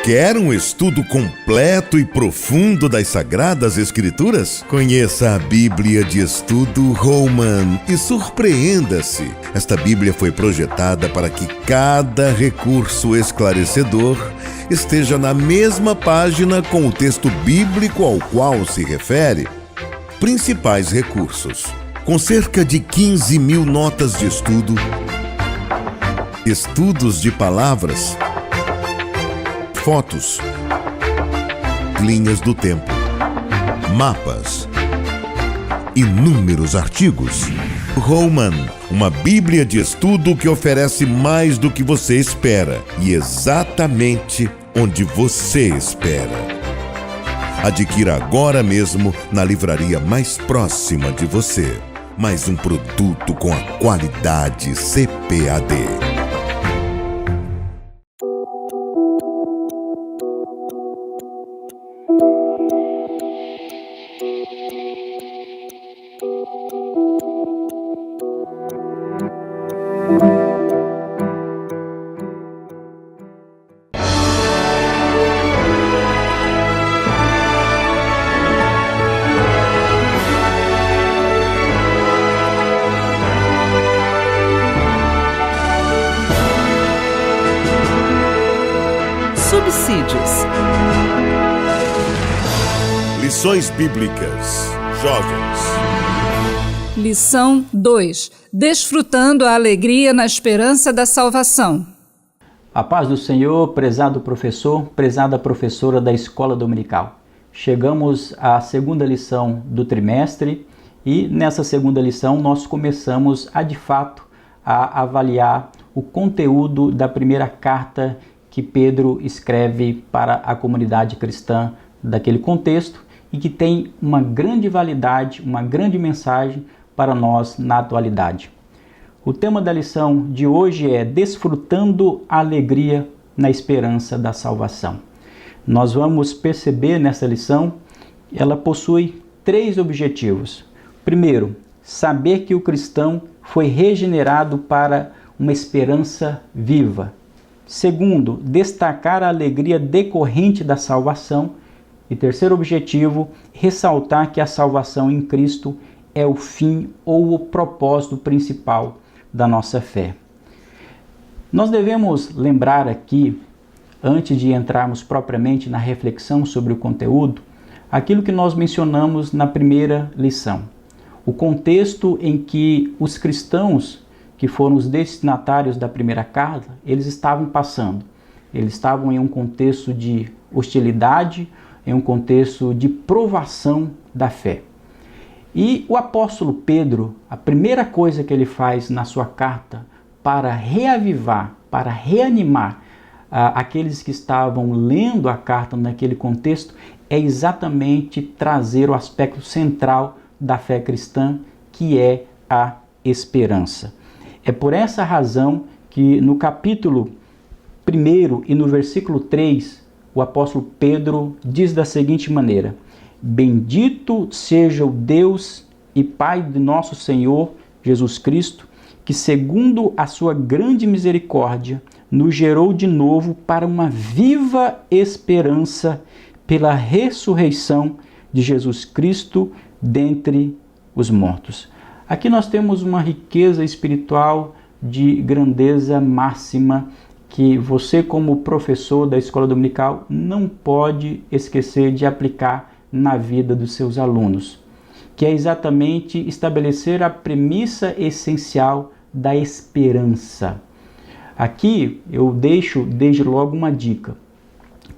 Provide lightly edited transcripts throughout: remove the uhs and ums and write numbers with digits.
Quer um estudo completo e profundo das Sagradas Escrituras? Conheça a Bíblia de Estudo Holman e surpreenda-se. Esta Bíblia foi projetada para que cada recurso esclarecedor esteja na mesma página com o texto bíblico ao qual se refere. Principais recursos: com cerca de 15.000 notas de estudo, estudos de palavras, fotos, linhas do tempo, mapas, inúmeros artigos. Holman, uma Bíblia de estudo que oferece mais do que você espera e exatamente onde você espera. Adquira agora mesmo na livraria mais próxima de você. Mais um produto com a qualidade CPAD. Subsídios. Lições Bíblicas. Jovens. Lição 2. Desfrutando a alegria na esperança da salvação. A paz do Senhor, prezado professor, prezada professora da Escola Dominical. Chegamos à segunda lição do trimestre e nessa segunda lição nós começamos de fato a avaliar o conteúdo da primeira carta que Pedro escreve para a comunidade cristã daquele contexto e que tem uma grande validade, uma grande mensagem para nós na atualidade. O tema da lição de hoje é Desfrutando a alegria na esperança da salvação. Nós vamos perceber nessa lição, ela possui 3 objetivos. Primeiro, saber que o cristão foi regenerado para uma esperança viva. Segundo, destacar a alegria decorrente da salvação. E terceiro objetivo, ressaltar que a salvação em Cristo é o fim ou o propósito principal da nossa fé. Nós devemos lembrar aqui, antes de entrarmos propriamente na reflexão sobre o conteúdo, aquilo que nós mencionamos na primeira lição. O contexto em que os cristãos, que foram os destinatários da primeira carta, eles estavam passando. Eles estavam em um contexto de hostilidade, em um contexto de provação da fé. E o apóstolo Pedro, a primeira coisa que ele faz na sua carta para reavivar, para reanimar aqueles que estavam lendo a carta naquele contexto, é exatamente trazer o aspecto central da fé cristã, que é a esperança. É por essa razão que no capítulo 1 e no versículo 3, o apóstolo Pedro diz da seguinte maneira: Bendito seja o Deus e Pai de nosso Senhor Jesus Cristo, que segundo a sua grande misericórdia, nos gerou de novo para uma viva esperança pela ressurreição de Jesus Cristo dentre os mortos. Aqui nós temos uma riqueza espiritual de grandeza máxima que você, como professor da Escola Dominical, não pode esquecer de aplicar na vida dos seus alunos, que é exatamente estabelecer a premissa essencial da esperança. Aqui eu deixo desde logo uma dica.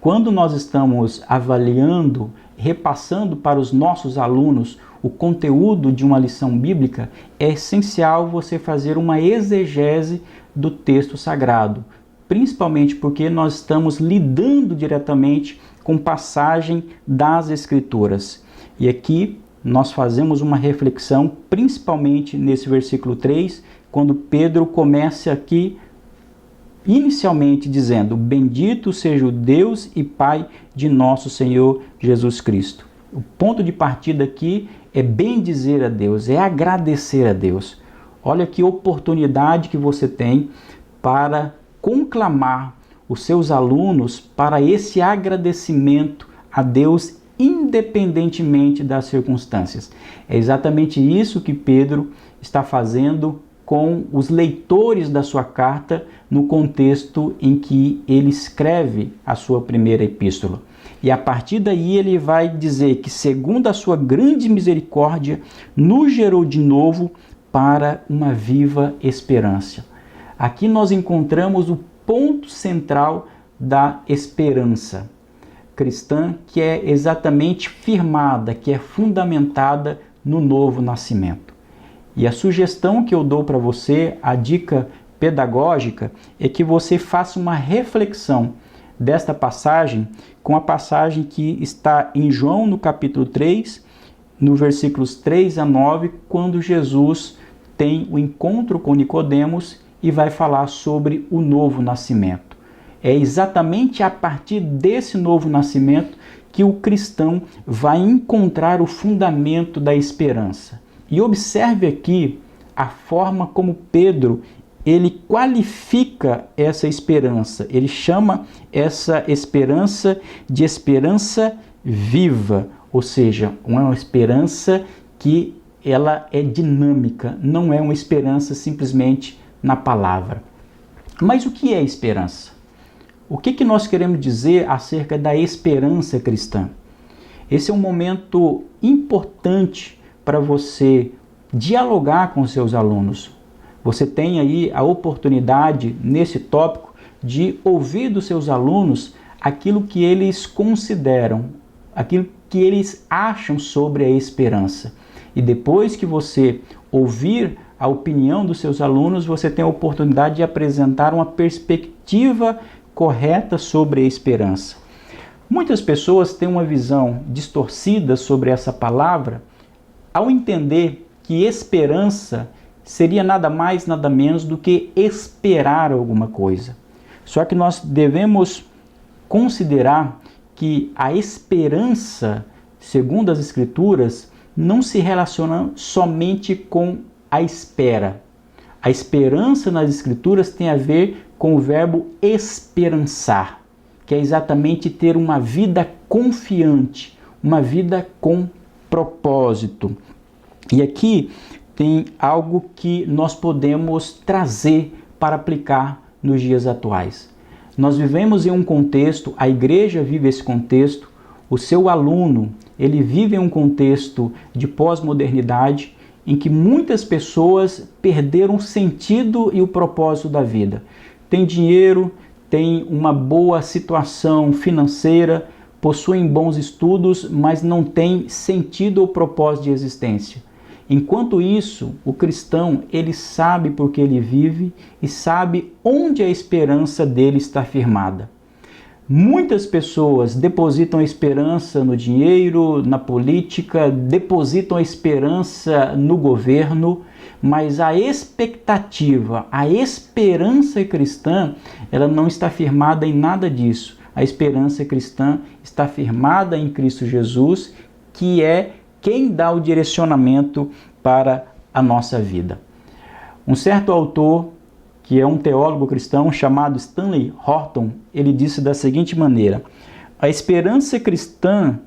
Quando nós estamos avaliando, repassando para os nossos alunos o conteúdo de uma lição bíblica, é essencial você fazer uma exegese do texto sagrado, principalmente porque nós estamos lidando diretamente com passagem das Escrituras. E aqui nós fazemos uma reflexão, principalmente nesse versículo 3, quando Pedro começa aqui inicialmente dizendo: Bendito seja o Deus e Pai de nosso Senhor Jesus Cristo. O ponto de partida aqui é bendizer a Deus, é agradecer a Deus. Olha que oportunidade que você tem para conclamar os seus alunos para esse agradecimento a Deus, independentemente das circunstâncias. É exatamente isso que Pedro está fazendo com os leitores da sua carta no contexto em que ele escreve a sua primeira epístola. E a partir daí ele vai dizer que, segundo a sua grande misericórdia, nos gerou de novo para uma viva esperança. Aqui nós encontramos o ponto central da esperança cristã, que é exatamente firmada, que é fundamentada no novo nascimento. E a sugestão que eu dou para você, a dica pedagógica, é que você faça uma reflexão desta passagem com a passagem que está em João no capítulo 3, no versículos 3 a 9, quando Jesus tem o encontro com Nicodemos e vai falar sobre o novo nascimento. É exatamente a partir desse novo nascimento que o cristão vai encontrar o fundamento da esperança. E observe aqui a forma como Pedro ele qualifica essa esperança. Ele chama essa esperança de esperança viva, ou seja, uma esperança que ela é dinâmica, não é uma esperança simplesmente na palavra. Mas o que é esperança? O que nós queremos dizer acerca da esperança cristã? Esse é um momento importante para você dialogar com seus alunos. Você tem aí a oportunidade, nesse tópico, de ouvir dos seus alunos aquilo que eles consideram, aquilo que eles acham sobre a esperança. E depois que você ouvir a opinião dos seus alunos, você tem a oportunidade de apresentar uma perspectiva correta sobre a esperança. Muitas pessoas têm uma visão distorcida sobre essa palavra ao entender que esperança seria nada mais, nada menos do que esperar alguma coisa. Só que nós devemos considerar que a esperança, segundo as Escrituras, não se relaciona somente com a espera. A esperança nas Escrituras tem a ver com o verbo esperançar, que é exatamente ter uma vida confiante, uma vida com propósito. E aqui tem algo que nós podemos trazer para aplicar nos dias atuais. Nós vivemos em um contexto, a igreja vive esse contexto, o seu aluno, ele vive em um contexto de pós-modernidade em que muitas pessoas perderam o sentido e o propósito da vida. Tem dinheiro, tem uma boa situação financeira, possuem bons estudos, mas não tem sentido ou propósito de existência. Enquanto isso, o cristão, ele sabe por que ele vive e sabe onde a esperança dele está firmada. Muitas pessoas depositam a esperança no dinheiro, na política, depositam a esperança no governo, mas a expectativa, a esperança cristã, ela não está firmada em nada disso. A esperança cristã está firmada em Cristo Jesus, que é quem dá o direcionamento para a nossa vida. Um certo autor, que é um teólogo cristão chamado Stanley Horton, ele disse da seguinte maneira: a esperança cristã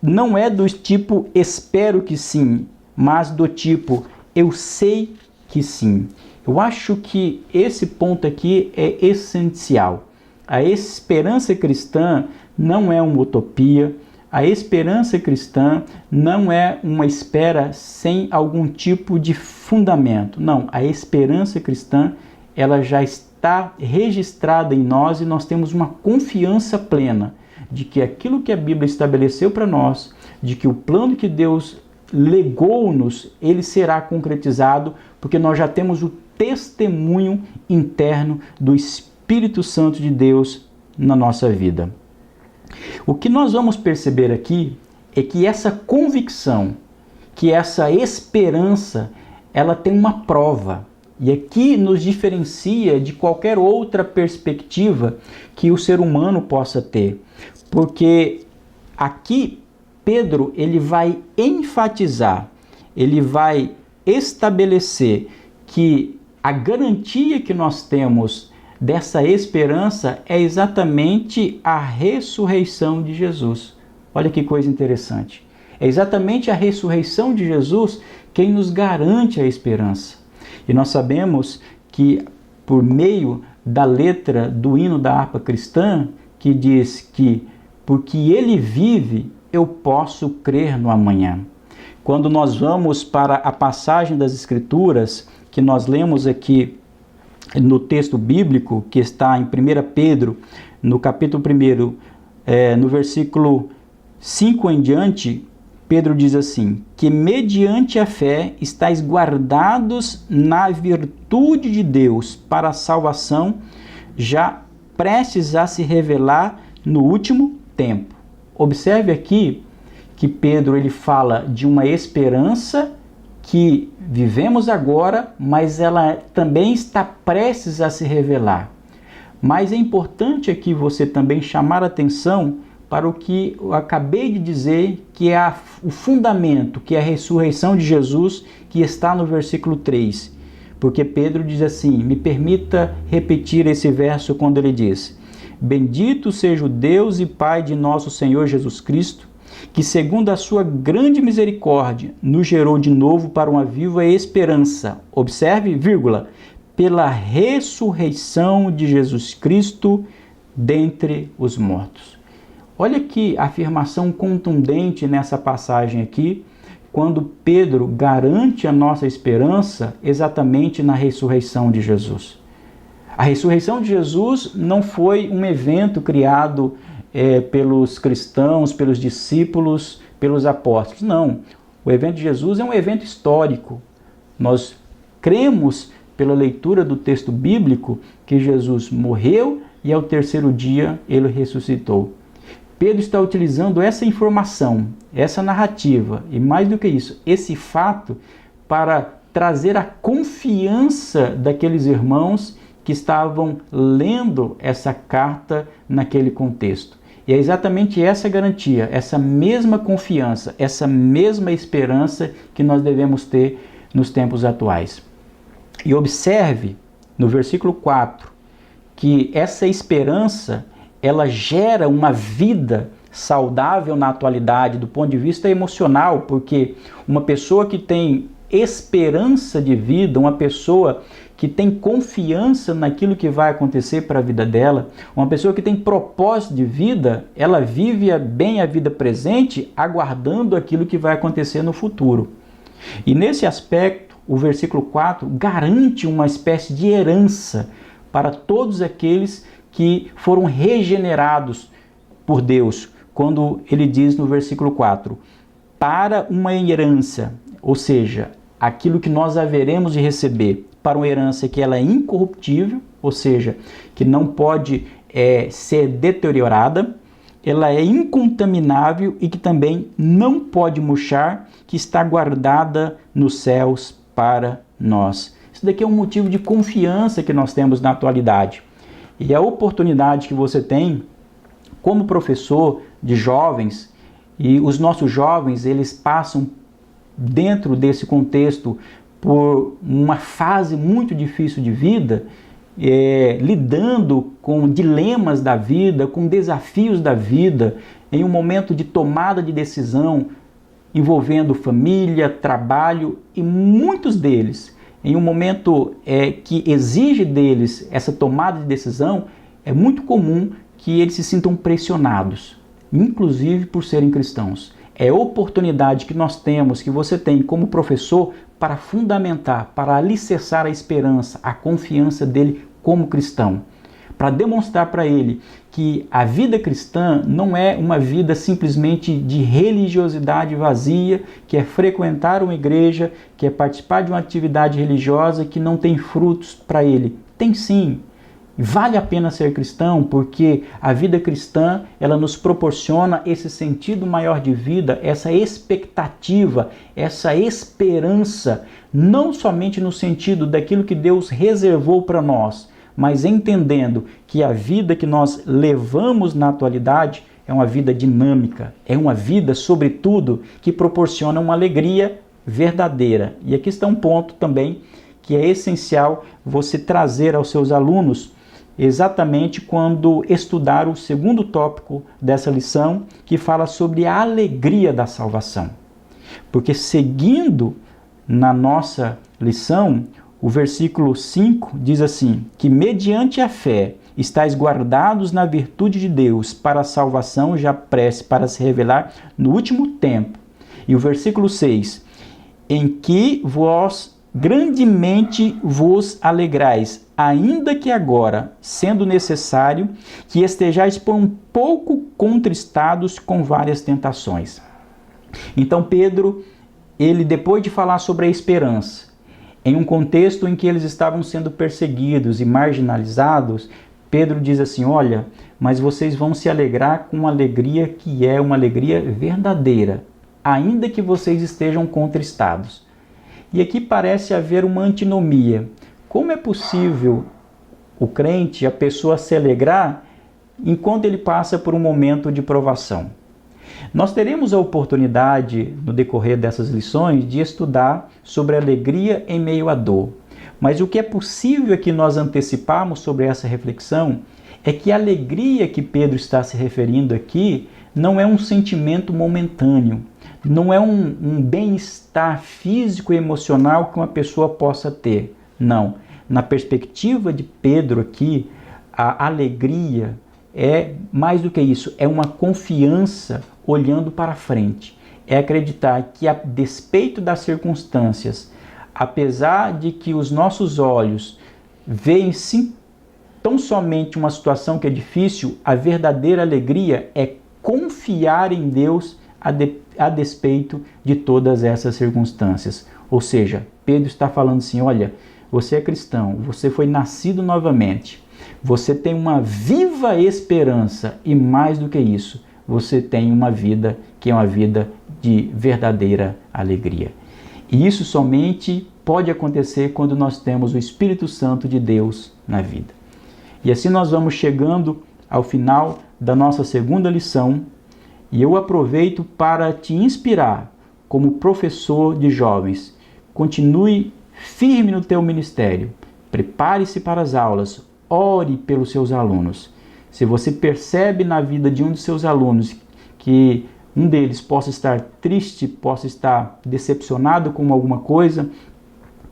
não é do tipo espero que sim, mas do tipo eu sei que sim. Eu acho que esse ponto aqui é essencial. A esperança cristã não é uma utopia. A esperança cristã não é uma espera sem algum tipo de fundamento. Não, a esperança cristã, ela já está registrada em nós e nós temos uma confiança plena de que aquilo que a Bíblia estabeleceu para nós, de que o plano que Deus legou-nos, ele será concretizado, porque nós já temos o testemunho interno do Espírito Santo de Deus na nossa vida. O que nós vamos perceber aqui é que essa convicção, que essa esperança, ela tem uma prova. E aqui nos diferencia de qualquer outra perspectiva que o ser humano possa ter. Porque aqui Pedro, ele vai enfatizar, ele vai estabelecer que a garantia que nós temos dessa esperança é exatamente a ressurreição de Jesus. Olha que coisa interessante. É exatamente a ressurreição de Jesus quem nos garante a esperança. E nós sabemos que por meio da letra do hino da harpa cristã, que diz que porque ele vive, eu posso crer no amanhã. Quando nós vamos para a passagem das Escrituras, que nós lemos aqui no texto bíblico, que está em 1 Pedro, no capítulo 1, no versículo 5 em diante, Pedro diz assim, que mediante a fé estáis guardados na virtude de Deus para a salvação, já prestes a se revelar no último tempo. Observe aqui que Pedro ele fala de uma esperança que vivemos agora, mas ela também está prestes a se revelar. Mas é importante aqui você também chamar a atenção para o que eu acabei de dizer, que é o fundamento, que é a ressurreição de Jesus, que está no versículo 3. Porque Pedro diz assim, me permita repetir esse verso quando ele diz, bendito seja o Deus e Pai de nosso Senhor Jesus Cristo, que segundo a sua grande misericórdia, nos gerou de novo para uma viva esperança. Observe, vírgula, pela ressurreição de Jesus Cristo dentre os mortos. Olha que afirmação contundente nessa passagem aqui, quando Pedro garante a nossa esperança exatamente na ressurreição de Jesus. A ressurreição de Jesus não foi um evento criado pelos cristãos, pelos discípulos, pelos apóstolos. Não, o evento de Jesus é um evento histórico. Nós cremos pela leitura do texto bíblico que Jesus morreu e ao terceiro dia ele ressuscitou. Pedro está utilizando essa informação, essa narrativa e mais do que isso, esse fato para trazer a confiança daqueles irmãos que estavam lendo essa carta naquele contexto. E é exatamente essa garantia, essa mesma confiança, essa mesma esperança que nós devemos ter nos tempos atuais. E observe no versículo 4 que essa esperança ela gera uma vida saudável na atualidade do ponto de vista emocional, porque uma pessoa que tem esperança de vida, uma pessoa que tem confiança naquilo que vai acontecer para a vida dela, uma pessoa que tem propósito de vida, ela vive bem a vida presente, aguardando aquilo que vai acontecer no futuro. E nesse aspecto, o versículo 4 garante uma espécie de herança para todos aqueles que foram regenerados por Deus, quando ele diz no versículo 4, para uma herança, ou seja, aquilo que nós haveremos de receber, para uma herança que ela é incorruptível, ou seja, que não pode ser deteriorada, ela é incontaminável e que também não pode murchar, que está guardada nos céus para nós. Isso daqui é um motivo de confiança que nós temos na atualidade. E a oportunidade que você tem como professor de jovens, e os nossos jovens, eles passam dentro desse contexto por uma fase muito difícil de vida, lidando com dilemas da vida, com desafios da vida, em um momento de tomada de decisão envolvendo família, trabalho, e muitos deles, em um momento que exige deles essa tomada de decisão, é muito comum que eles se sintam pressionados, inclusive por serem cristãos. É a oportunidade que nós temos, que você tem como professor, para fundamentar, para alicerçar a esperança, a confiança dele como cristão. Para demonstrar para ele que a vida cristã não é uma vida simplesmente de religiosidade vazia, que é frequentar uma igreja, que é participar de uma atividade religiosa que não tem frutos para ele. Tem sim. Vale a pena ser cristão, porque a vida cristã, ela nos proporciona esse sentido maior de vida, essa expectativa, essa esperança, não somente no sentido daquilo que Deus reservou para nós, mas entendendo que a vida que nós levamos na atualidade é uma vida dinâmica, é uma vida, sobretudo, que proporciona uma alegria verdadeira. E aqui está um ponto também que é essencial você trazer aos seus alunos, exatamente quando estudar o segundo tópico dessa lição, que fala sobre a alegria da salvação. Porque seguindo na nossa lição, o versículo 5 diz assim, que mediante a fé estáis guardados na virtude de Deus para a salvação já prestes para se revelar no último tempo. E o versículo 6, em que vós grandemente vos alegrais, ainda que agora, sendo necessário, que estejais por um pouco contristados com várias tentações. Então Pedro, ele depois de falar sobre a esperança, em um contexto em que eles estavam sendo perseguidos e marginalizados, Pedro diz assim, olha, mas vocês vão se alegrar com uma alegria que é uma alegria verdadeira, ainda que vocês estejam contristados. E aqui parece haver uma antinomia. Como é possível o crente, a pessoa se alegrar enquanto ele passa por um momento de provação? Nós teremos a oportunidade, no decorrer dessas lições, de estudar sobre a alegria em meio à dor. Mas o que é possível é que nós anteciparmos sobre essa reflexão é que a alegria que Pedro está se referindo aqui não é um sentimento momentâneo, não é um bem-estar físico e emocional que uma pessoa possa ter. Não. Na perspectiva de Pedro aqui, a alegria é mais do que isso, é uma confiança olhando para frente. É acreditar que, a despeito das circunstâncias, apesar de que os nossos olhos veem sim tão somente uma situação que é difícil, a verdadeira alegria é confiar em Deus a despeito de todas essas circunstâncias. Ou seja, Pedro está falando assim, olha, você é cristão, você foi nascido novamente, você tem uma viva esperança e mais do que isso, você tem uma vida que é uma vida de verdadeira alegria. E isso somente pode acontecer quando nós temos o Espírito Santo de Deus na vida. E assim nós vamos chegando ao final da nossa segunda lição e eu aproveito para te inspirar como professor de jovens. Continue firme no teu ministério, prepare-se para as aulas, ore pelos seus alunos. Se você percebe na vida de um dos seus alunos que um deles possa estar triste, possa estar decepcionado com alguma coisa,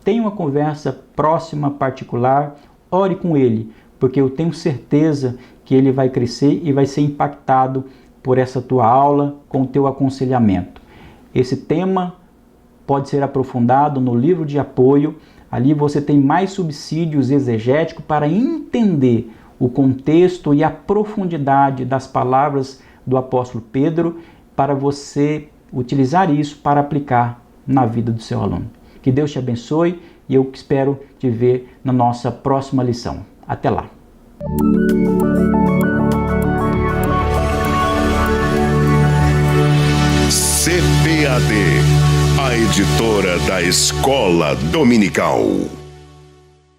tenha uma conversa próxima, particular, ore com ele, porque eu tenho certeza que ele vai crescer e vai ser impactado por essa tua aula, com o teu aconselhamento. Esse tema pode ser aprofundado no livro de apoio, ali você tem mais subsídios exegéticos para entender o contexto e a profundidade das palavras do apóstolo Pedro, para você utilizar isso para aplicar na vida do seu aluno. Que Deus te abençoe e eu espero te ver na nossa próxima lição. Até lá! CPAD, a editora da Escola Dominical.